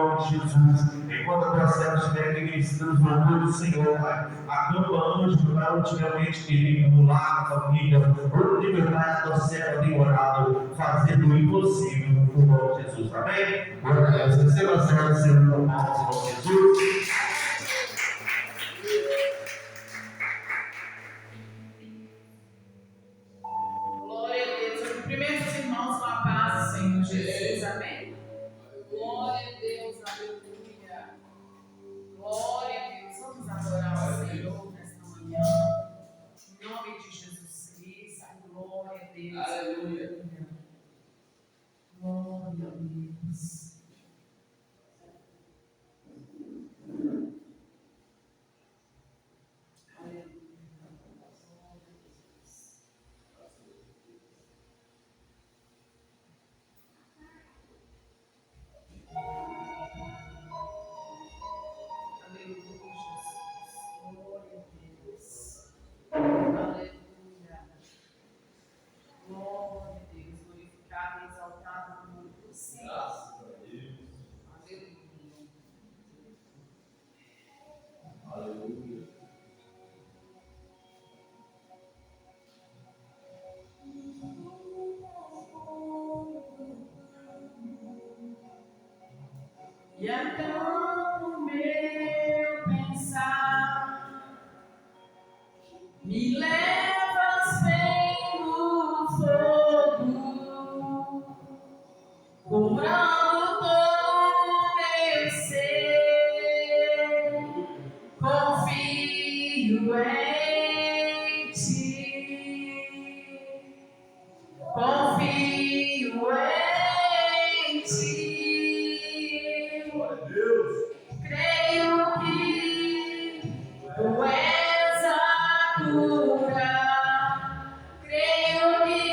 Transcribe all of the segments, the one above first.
nome de Jesus. Enquanto a tua serva estiver aqui ministrando os louvores do Senhor, Pai, acampa anjo para ultimamente querido, no lar, família, por libertar a tua serva tem orado, fazendo o impossível no nome de Jesus. Amém? Glória a Deus. Receba a serva do Senhor no nome de Jesus. Glória a Deus. Eu cumprimento os irmãos com a paz do Senhor Jesus. Amém? Glória a Deus. Aleluia. Glória a Deus. Vamos adorar o Senhor nesta manhã. Em nome de Jesus Cristo. Glória a Deus. Aleluia. Glória a Deus. E então o meu pensar me levas bem no fogo, curando todo meu ser, confio em ti, confio em ti. Creio que tu és a cura, creio que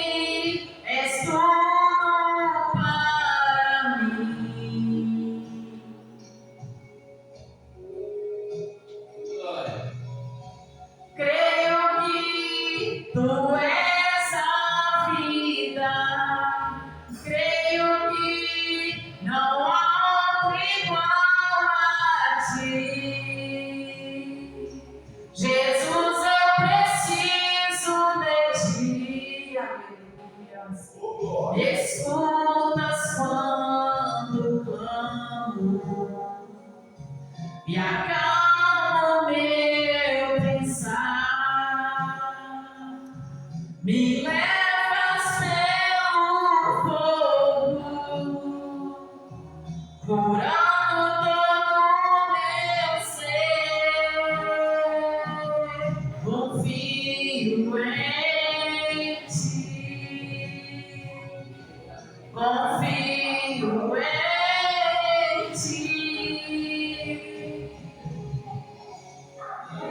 és tudo para mim. Creio que tu és a vida, creio que não há outro igual a ti. Jesus, eu preciso de ti. Aleluia. Escutas quando clamo e acalma o meu pensar. Me levas pelo fogo, curando todo o meu ser. Confio em ti, confio em ti.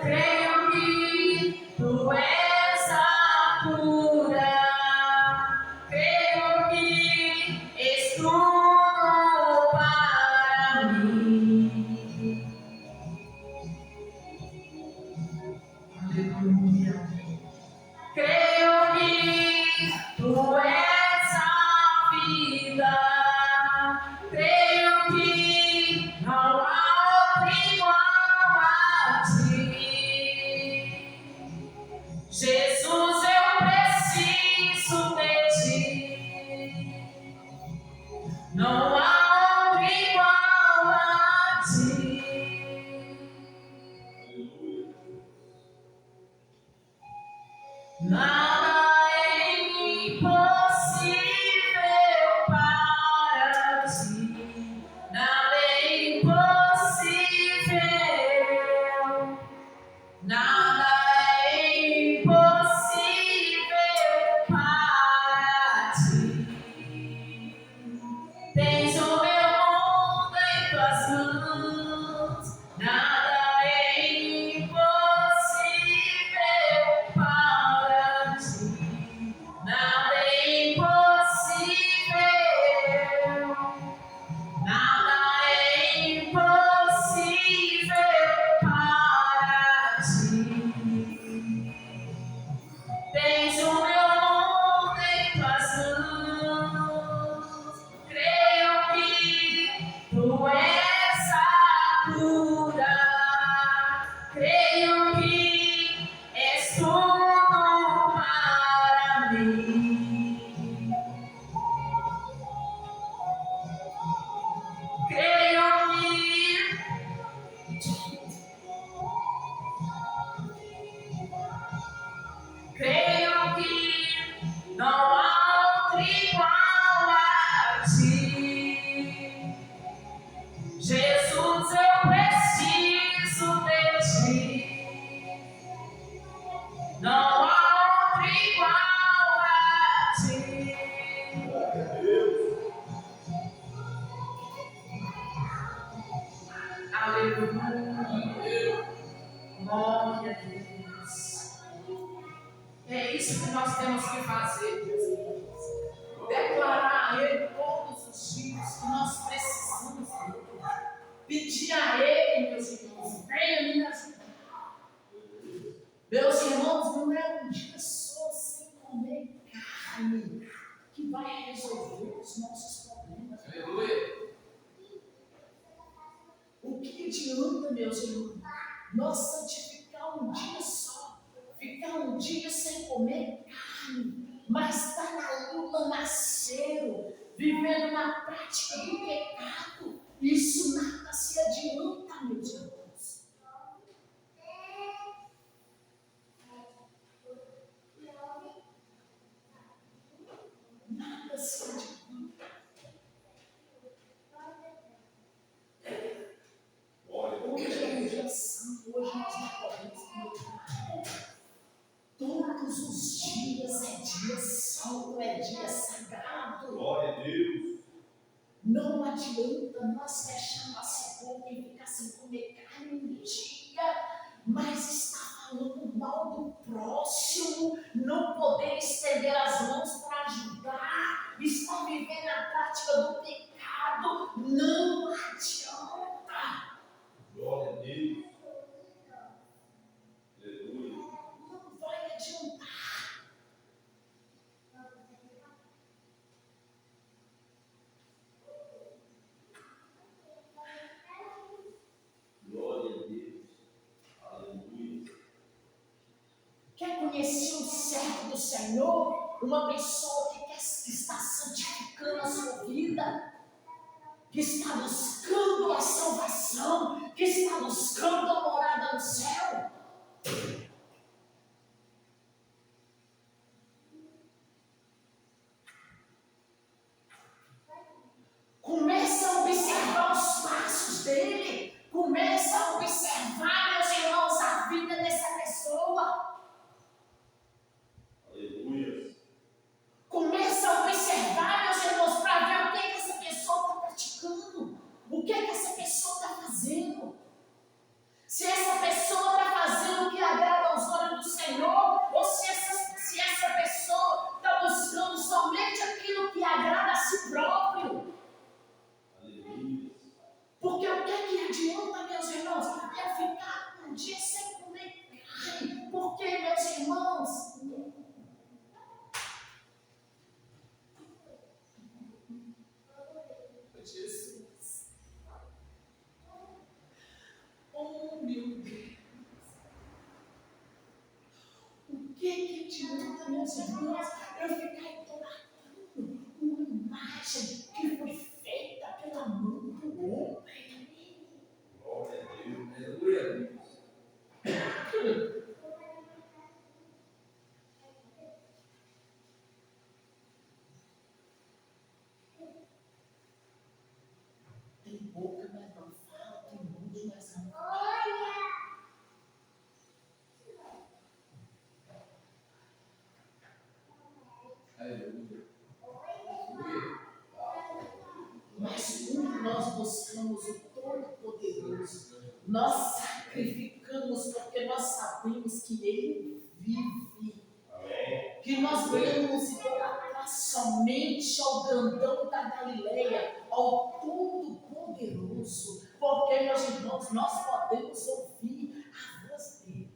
Creio que tu és a cura, creio que és tudo para mim. Aleluia. Creio que tu és a vida, creio que não há outro igual a ti. Jesus, eu preciso de ti, não há outro igual a ti. Nada é impossível para ti, nada é impossível, nada é impossível para ti. Tens o meu mundo em tuas mãos, nada é impossível para ti, nada é impossível, nada é impossível para ti. Tens o meu mundo em tuas mãos, creio que tu és isso que nós temos que fazer, meus irmãos. Declarar a Ele todos os dias que nós precisamos dele. Pedir a Ele, meus irmãos, venha me ajudar. Meus irmãos, não é um dia só sem comer carne que vai resolver os nossos problemas. Aleluia. O que adianta, meus irmãos, nós santificar um dia só, ficar um dia sem comer carne, mas estar na luta, na cero, vivendo na prática do pecado? Isso nada se adianta, meus irmãos. Nada se adianta. Hoje é um dia santo, hoje nós não podemos comer. Todos os dias é dia santo, é dia sagrado. Glória a Deus. Não adianta nós fechar nossa boca e ficar sem comer carne um dia, mas está falando mal do próximo, não poder estender as mãos para ajudar, está vivendo a prática do pecado, não adianta. Glória a Deus. Aleluia. Não vai adiantar. Glória a Deus. Aleluia. Quer conhecer um servo do Senhor? Uma pessoa que está santificando a sua vida, que está buscando a salvação, que está buscando a morada no céu. Começa a observar os passos dele. Começa a observar, meus irmãos, a vida dessa pessoa. Aleluia. Começa a observar, meus irmãos, para ver o que essa pessoa está praticando. O que essa pessoa está fazendo. Se essa pessoa está fazendo o que agrada aos olhos do Senhor, ou se essa pessoa está buscando somente aquilo que agrada a si próprio. Porque o que adianta, meus irmãos, é ficar um dia sem comer carne? Porque, meus irmãos, Jesus, oh meu Deus, o que adianta, meus irmãos, eu ficar idolatrando uma imagem que foi feita pela mão do homem? Glória a Deus. Aleluia a Deus. Tem boca, mas não fala, tem mãos, mas não fala. Aleluia. Mas quando nós buscamos o Todo-Poderoso, nós sacrificamos porque nós sabemos que Ele vive. Amém. Que nós vamos idolatrar somente ao grandão da Galileia, ao Todo-Poderoso. Porque, meus irmãos, nós podemos ouvir a voz dele.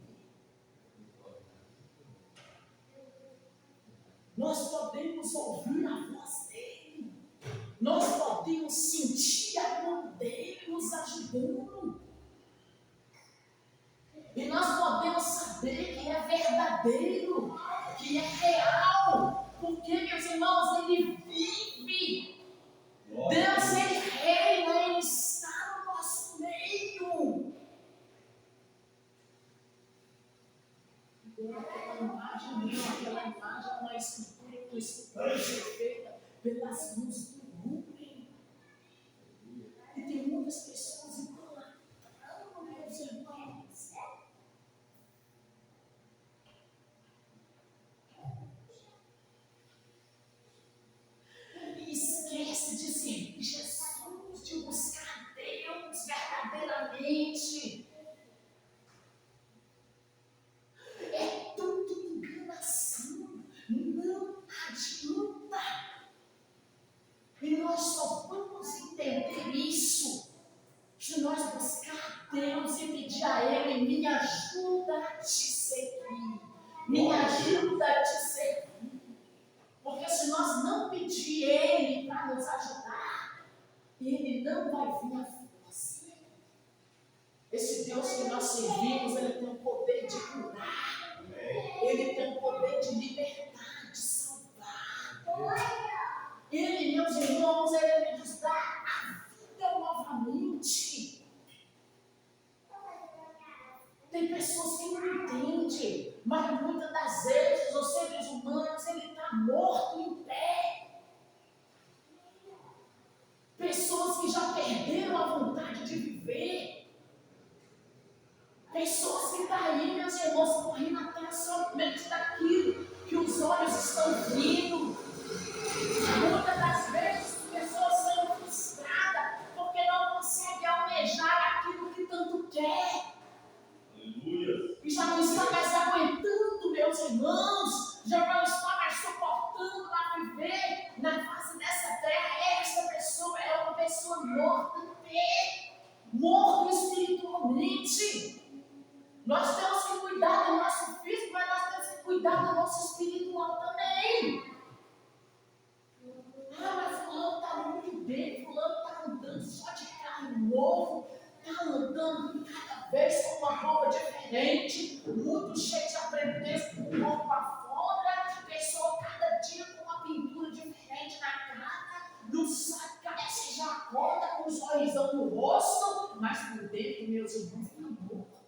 Nós podemos ouvir a voz dele. Nós podemos sentir a mão dele nos ajudando. E nós podemos saber que é verdadeiro, que é real. Porque, meus irmãos, ele vive. Deus, ele reina, ele está no nosso meio. Aquela imagem não, aquela imagem é uma escultura feita pelas mãos do homem. E tem muitas pessoas idolatrando, meus irmãos. E esquece de servir Jesus, de buscar Deus verdadeiramente. É tudo enganação. Se nós buscar Deus e pedir a Ele, me ajuda a te seguir. Me ajuda a te seguir. Porque se nós não pedir Ele para nos ajudar, Ele não vai vir a força. Esse Deus que nós servimos, Ele tem o poder de curar. Ele tem o poder de libertar, de salvar. Ele, meus irmãos, Ele nos dá a vida novamente. Tem pessoas que não entendem, mas muitas das vezes os seres humanos, ele está morto em pé. Pessoas que já perderam a vontade de viver. Pessoas que estão aí, meus irmãos, correndo atrás somente daquilo que os olhos estão vendo. Muitas das vezes pessoas são frustradas porque não conseguem almejar aquilo que tanto quer. E já não está mais aguentando, meus irmãos, já não está mais suportando a viver na face dessa terra. Esta pessoa é uma pessoa morta no pé, morta espiritualmente. Nós temos que cuidar do nosso físico, mas nós temos que cuidar do nosso espiritual também. Ah, mas fulano está muito bem, fulano está andando só de carro novo, está andando cada vez com uma roupa diferente, muito cheio de aprendizes por corpo afora, pessoa cada dia com uma pintura diferente na cara, não sabe, cabeça já acorda com um sorrisão no rosto, mas por dentro, meus irmãos, está morto.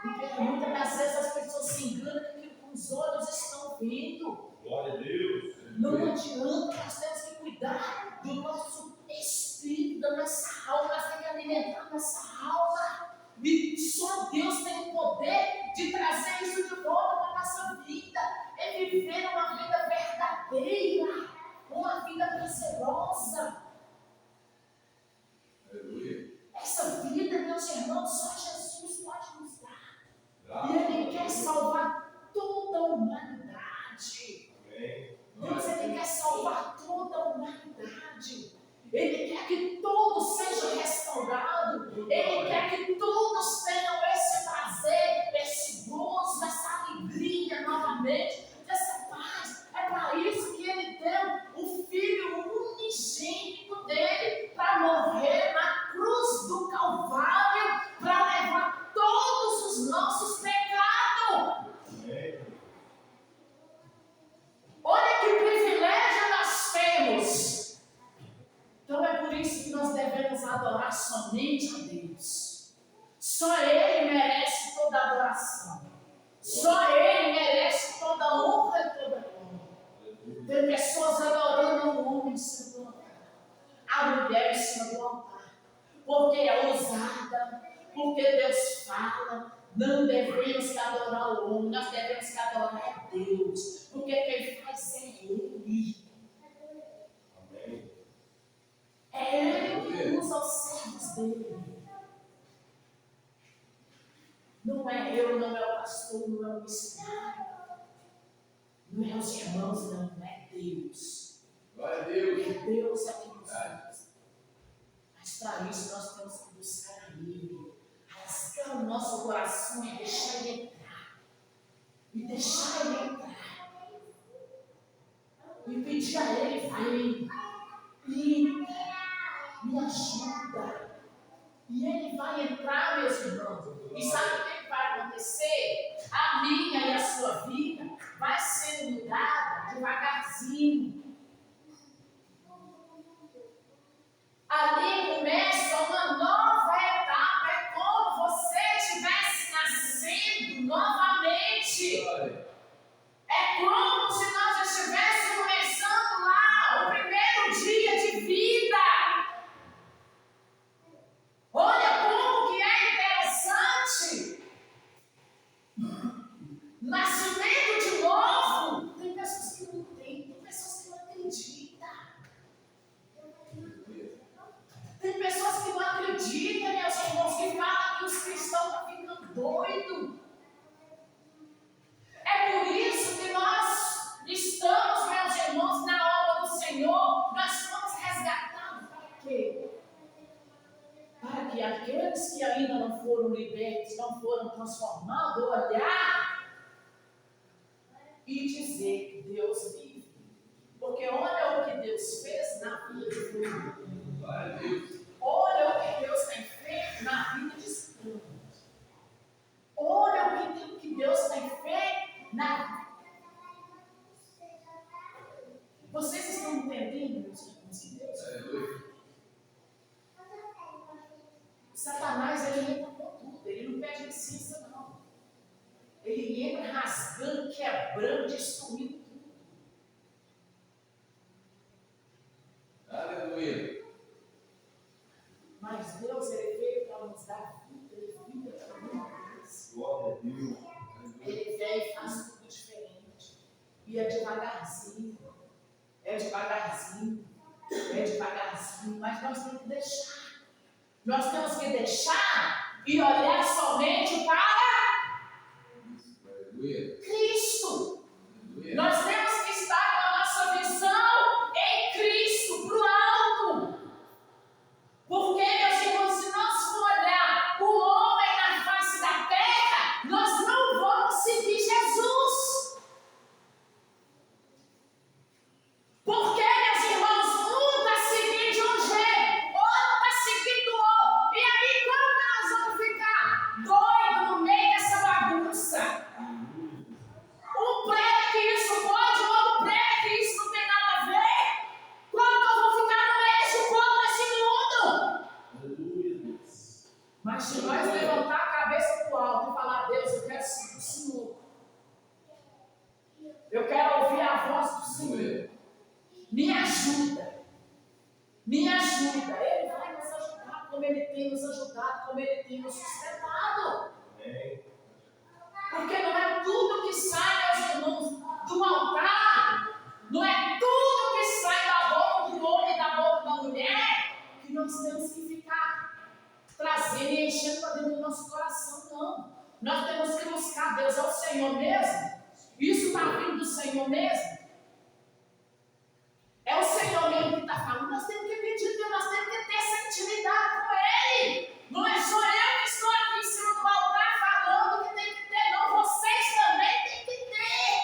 Porque muitas das vezes as pessoas se enganam com aquilo que os olhos estão vendo. Glória a Deus. Não adianta, nós temos que cuidar do nosso espírito, da nossa alma, nós temos que alimentar nossa alma. E só Deus tem o poder de trazer isso de volta para a nossa vida. É viver uma vida verdadeira, uma vida prazerosa. Essa vida, meus irmãos, só Jesus pode nos dar. E Ele quer salvar toda a humanidade. Deus, Ele quer salvar toda a humanidade. Ele quer que todos sejam restaurados. Ele quer que todos tenham esse prazer, esse gozo, essa alegria novamente, essa paz. É para isso que Ele deu o Filho unigênito dele para morrer na cruz do Calvário, para levar todos os nossos pecados. Olha que privilégio nós temos. Então é por isso que nós devemos adorar somente a Deus. Só Ele merece toda a adoração. Só Ele merece toda a honra e toda a glória. Tem pessoas adorando o homem em cima do altar, a mulher em cima do altar, porque é ousada, porque Deus fala. Não devemos que adorar o homem, nós devemos que adorar a Deus, porque quem faz é Ele. Amém. É Ele que usa os servos dele. Não é eu, não é o pastor, não é o missionário, não é os irmãos, não é Deus. Glória a Deus. É Deus é que nos usa. Mas para isso nós temos que buscar a Ele. Rasgar o nosso coração e deixar Ele entrar. E deixar Ele entrar. E pedir a Ele, Pai, me ajuda. E Ele vai entrar, meus irmãos. E sabe o que vai acontecer? A minha e a sua vida vai ser mudada devagarzinho. Ali começa uma nova etapa. É como você estivesse nascendo novamente. É como se nós estivéssemos começando lá o primeiro dia de vida. Olha como que é interessante. Nascimento de novo. Tem pessoas que não têm, tem pessoas que não que aqueles que ainda não foram libertos, não foram transformados, olhar e dizer que Deus vive. Porque olha o que Deus fez na vida de Fulano. Olha o que Deus tem feito na vida de Fulano. Olha o que Deus tem feito na vida. Vocês estão entendendo, meus irmãos de Deus? Satanás, ele entra com tudo, ele não pede licença, não. Ele entra rasgando, quebrando, destruindo tudo. Aleluia. Mas Deus, ele veio para nos dar vida, ele veio para nós. Glória a Deus. Ele vem e faz tudo diferente. E é devagarzinho. É devagarzinho. É devagarzinho. Mas nós temos que deixar. Nós temos que deixar e olhar somente para Cristo. Nós temos que estar com a nossa visão em Cristo, para o alto. Porque, meus irmãos, se nós for olhar o homem na face da terra, nós não vamos seguir Jesus. Porque, meus irmãos, um está seguindo de um jeito, outro está seguindo do outro. E aí, como nós vamos ficar doidos no meio dessa bagunça? Um prega que isso pode, o outro prega que isso não tem nada a ver. Como que eu vou ficar no meio desse povo, desse mundo? Mas se nós levantar a cabeça para o alto e falar, Deus, eu quero seguir o Senhor. Eu quero ouvir a voz do Senhor. Me ajuda. Me ajuda. Ele vai nos ajudar como Ele tem nos ajudado, como Ele tem nos sustentado. Porque não é tudo que sai, meus irmãos, do altar. Não é tudo que sai da boca do homem e da boca da mulher que nós temos que ficar trazendo e enchendo para dentro do nosso coração, não. Nós temos que buscar Deus, é o Senhor mesmo. Isso está vindo do Senhor mesmo. É o Senhor mesmo que está falando. Nós temos que pedir Deus, nós temos que ter essa intimidade com Ele. Não é só eu que estou aqui em cima do altar falando que tem que ter, não. Vocês também têm que ter.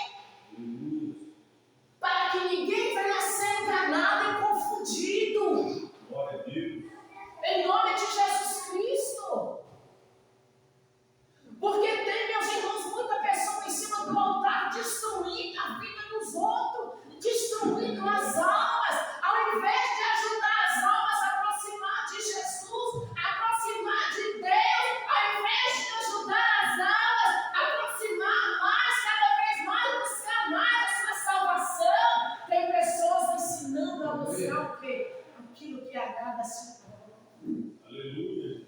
Para que ninguém venha ser enganado e confundido. Glória a Deus. Em nome de Jesus Cristo. Porque tem, meus irmãos, muita pessoa em cima do altar destruindo a vida dos outros, destruindo as almas, ao invés de ajudar as almas a aproximar de Jesus, a aproximar de Deus, ao invés de ajudar as almas a aproximar mais, cada vez mais, buscar mais a sua salvação, tem pessoas ensinando a buscar o quê? Aquilo que agrada a si próprio. Aleluia.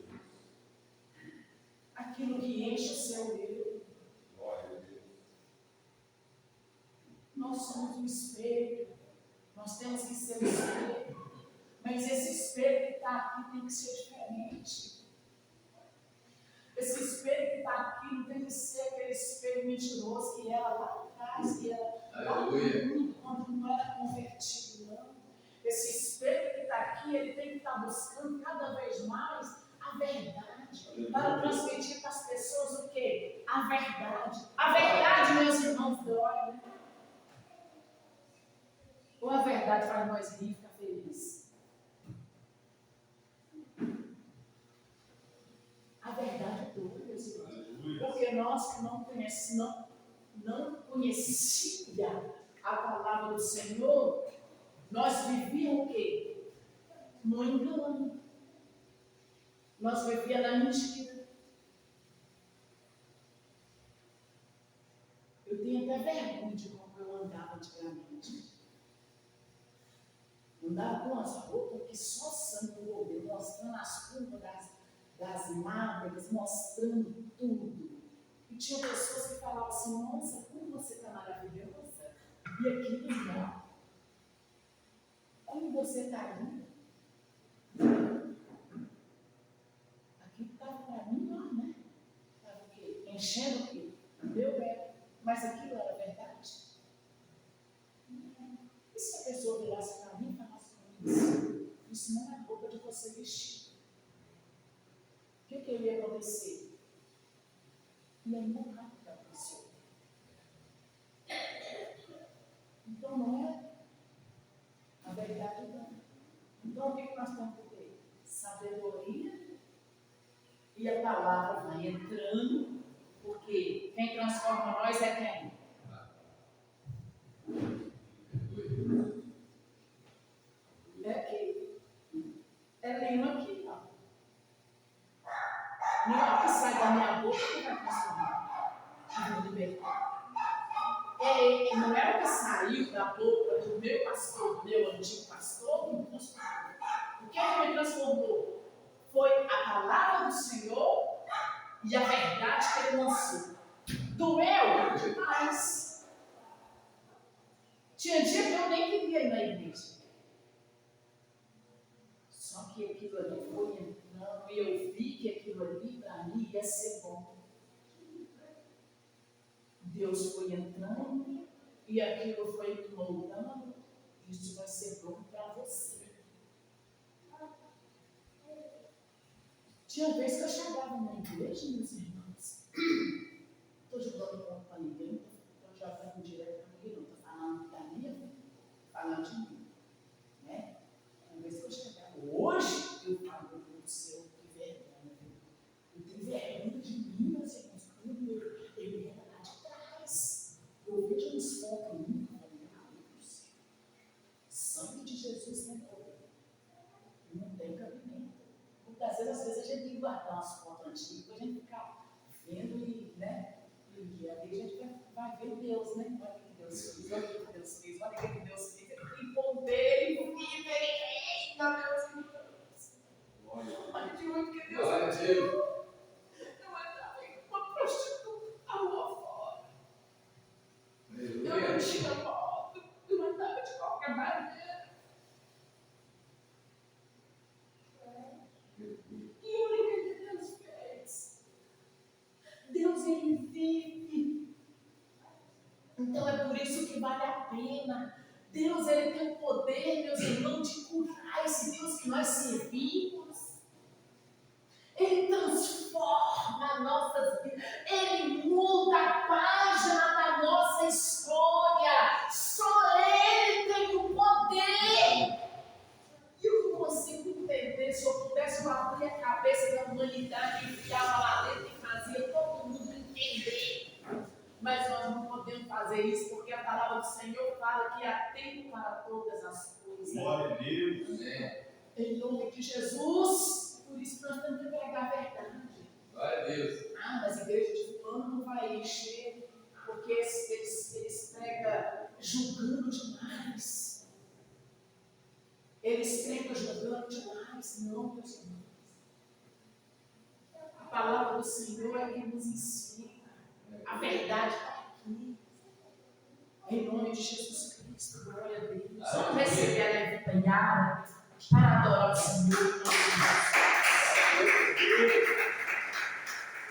Aquilo que enche o seu eu. Glória a Deus. Nós somos um espelho. Nós temos que ser um espelho. Mas esse espelho que está aqui tem que ser diferente. Esse espelho que está aqui não tem que ser aquele espelho mentiroso que era lá atrás, que era lá no mundo, quando não era convertido, não. Esse espelho que está aqui, ele tem que estar buscando cada vez mais a verdade. Para transmitir para as pessoas o quê? A verdade. A verdade, meus irmãos, dói, né? Ou a verdade faz nós rir e ficar felizes? A verdade dói, meus irmãos. Porque nós que não conhecia a palavra do Senhor, nós vivíamos o quê? No engano. Nós vivíamos na mentira. Eu tenho até vergonha de como eu andava antigamente. Andava com as roupas que só sangue envolveu, mostrando as curvas das nádegas, mostrando tudo. E tinha pessoas que falavam assim, nossa, como você está maravilhosa. E aquilo não. Como você está linda. Aquilo estava para mim, não, né? Estava o quê? Enchendo o quê? Meu bem. Mas aquilo era verdade? Não. E se a pessoa virasse para mim e falasse comigo, isso não é roupa de você vestir. que ia acontecer? Ia nunca aconteceu. Então não é a verdade não. Então o que nós temos que ter? Sabedoria e a palavra vai entrando, porque quem transforma nós é quem? É que é nenhum aqui, não. Nenhum que sai da minha boca que vai transformar. Que vai libertar. Não é o que saiu da boca do meu pastor, do meu antigo pastor, que me transformou. O que é que me transformou? Foi a palavra do Senhor e a verdade que ele lançou. Doeu demais. Tinha dia que eu nem queria ir na igreja. Só que aquilo ali foi entrando e eu vi que aquilo ali para mim ia ser bom. Deus foi entrando e aquilo foi me moldando. Isso vai ser bom para você. Tinha vezes que eu chegava na igreja, meus irmãos. Não estou jogando ponto para ninguém, não estou jogando direto para ninguém, não estou falando da minha vida, falando de mim. Né? Uma vez que eu chegava, hoje eu falo do céu, que vergonha. Eu tenho vergonha de mim, meus irmãos, quando eu era lá de trás. Eu vejo uns pontos em mim, sangue de Jesus tem poder. Não tem cabimento. Muitas vezes, às vezes, a gente tem que guardar umas fotos antigas, a gente fica vendo e, né? E a gente vai ver Deus, né? Olha o que Deus fez, olha o que Deus fez, olha o que Deus fez. Ele tem poder infinito, eita, meus irmãos. Olha de onde que Deus fez. Eu andava uma prostituta à rua fora. Eu não tinha moto, eu andava de qualquer maneira. Deus, ele vive. Então é por isso que vale a pena. Deus, ele tem o poder, meus irmãos, de curar. Esse Deus que nós servimos, ele transforma nossas vidas. Ele muda a página da nossa história. Só ele tem o poder. E eu não consigo entender. Se eu pudesse abrir a cabeça da humanidade e enfiava lá dentro e fazia todo mundo entender. Mas nós não podemos fazer isso, porque a palavra do Senhor fala que há tempo para todas as coisas. Glória a Deus. Em nome de Jesus. Por isso nós temos que pregar a verdade. Glória a Deus. Ah, mas a igreja de fulano não vai encher, porque eles pregam julgando demais. Eles pregam julgando demais. Não, meus irmãos. A palavra do Senhor é que nos ensina. A verdade está aqui. Em nome de Jesus Cristo. Glória a Deus. Vamos receber a levita Yara para adorar o Senhor.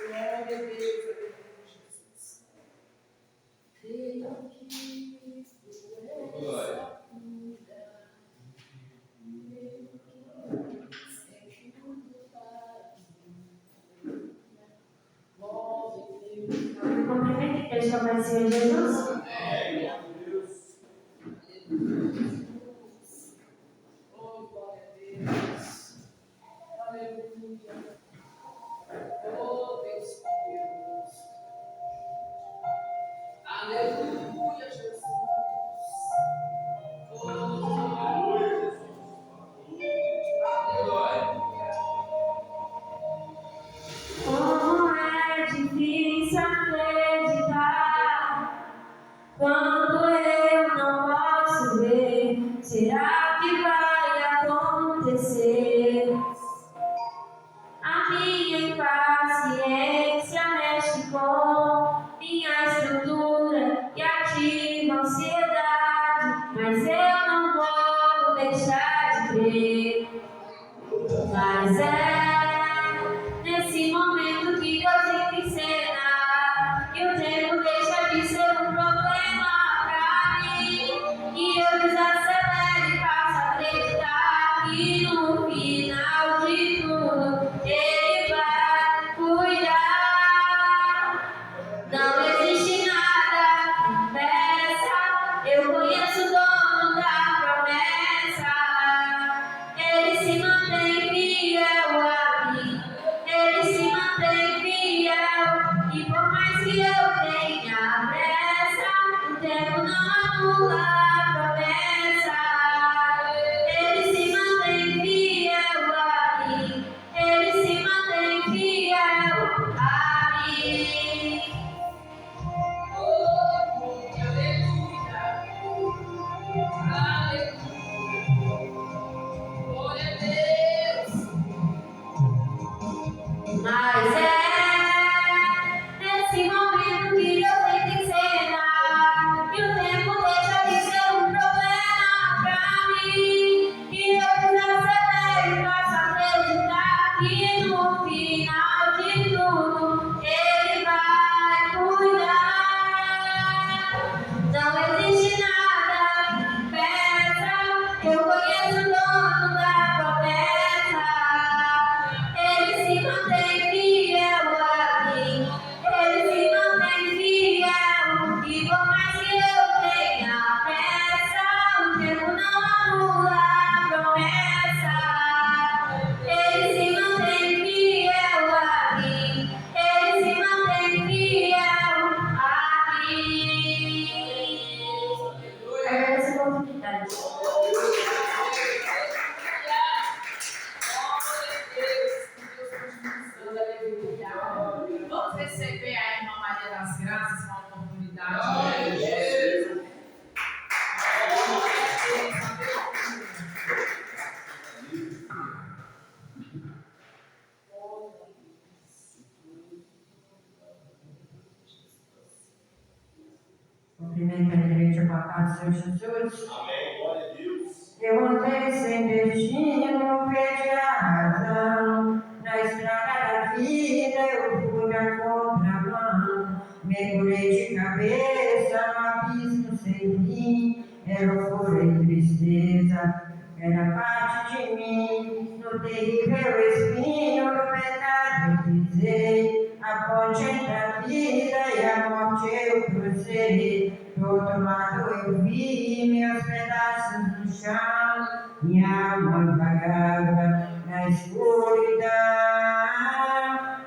Glória a Deus. Jesus. Creio que tu és a cura. Cumprimento e beijo para o Senhor Jesus. Oh, glória a Deus. Aleluia. Oh, Deus poderoso. Aleluia, Jesus. Oh, aleluia, Jesus. Aleluia. Como é difícil acreditar quando eu não posso ver. Será que vai acontecer? A minha impaciência mexe com minha estrutura e ativa a ansiedade, mas eu não vou deixar de crer. Mas é nesse momento que Deus entra em cena e o tempo deixa de ser um problema pra mim, e eu desacelero e passo a acreditar que no final de tudo Ele vai Mas é nesse momento que Deus entra em cena, que o tempo deixa de ser um problema pra mim, que eu desacelero e posso acreditar que no final de tudo Ele vai cuidar. Não existe nada que impeça, eu conheço o dono da promessa. Ele se mantém fiel a mim, ele se mantém fiel. E por mais que eu tenha pressa, o tempo não anula a promessa. Ele se mantém fiel a mim, ele se mantém fiel a mim. Agradeço a oportunidade. Vamos receber a irmã Maria das Graças, uma oportunidade. Cumprimento a igreja com a paz do Senhor Jesus. Amém. Glória a Deus. Eu andei sem destino, perdi a razão. Na estrada da vida eu fui na contramão. Mergulhei de cabeça no abismo sem fim. Era loucura e tristeza, era parte de mim. No terrível espinho do pecado eu pisei. A ponte entre a vida e a morte eu cruzei. Do outro lado eu vi meus pedaços no chão. Minha alma vagava na escuridão.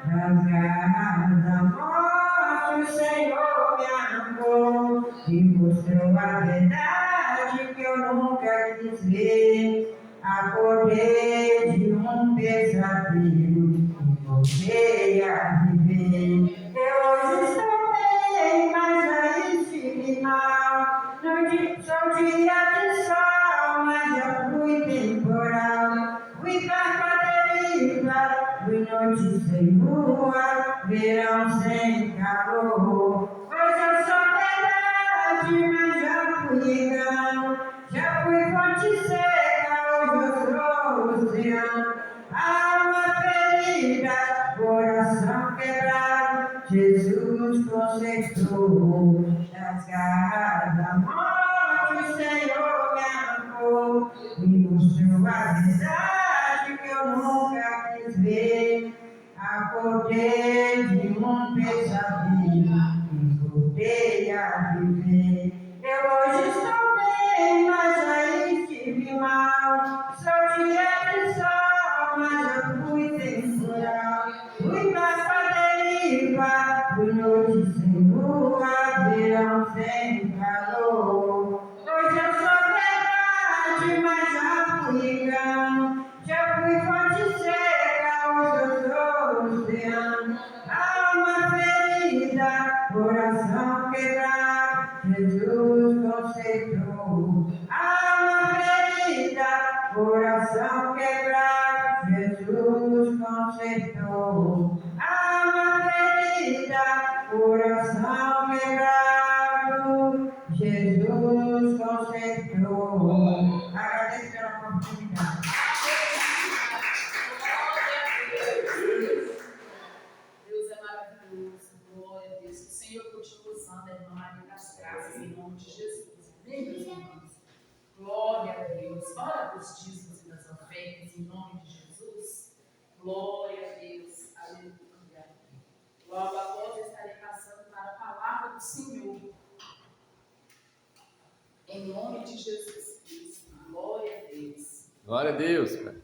Nas garras da morte o Senhor me amou e mostrou a verdade que eu nunca quis ver. Acordei de um pesadelo e voltei a viver. Eu hoje estou bem, mas já estive mal. Sou dia de sol, mas já fui temporal. Fui barco à deriva, fui noite sem lua, verão sem calor. Hoje eu sou verdade, mas já fui engano. Já fui fonte seca, hoje eu sou oceano. Alma ferida, coração quebrado, Jesus consertou. Das garras da morte o Senhor me amou, me mostrou a verdade que eu nunca quis ver. Acordei de um pesadelo e voltei a viver. Eu hoje estou bem, mas já estive mal. Sou dia de sol, mas já fui temporal. Fui pra deriva, fui noite sem lua, verão sem calor. Hoje eu sou verdade, mas já fui engano. Já fui fonte seca, hoje eu sou oceano. Alma ferida, coração quebrado, Jesus consertou. Alma ferida, coração quebrado, Jesus consertou. Alma ferida, coração quebrado, Jesus consertou. Agradeço pela oportunidade. Deus é maravilhoso, glória a Deus. O Senhor continua usando a irmã Maria das Graças em nome de Jesus. Amém, meus irmãos? Glória a Deus. Ora dos dízimos e das ofertas em nome de Jesus. Glória a Deus. Aleluia. Logo após estarei passando para a palavra do Senhor. Em nome de Jesus Cristo. Glória a Deus. Glória a Deus, cara.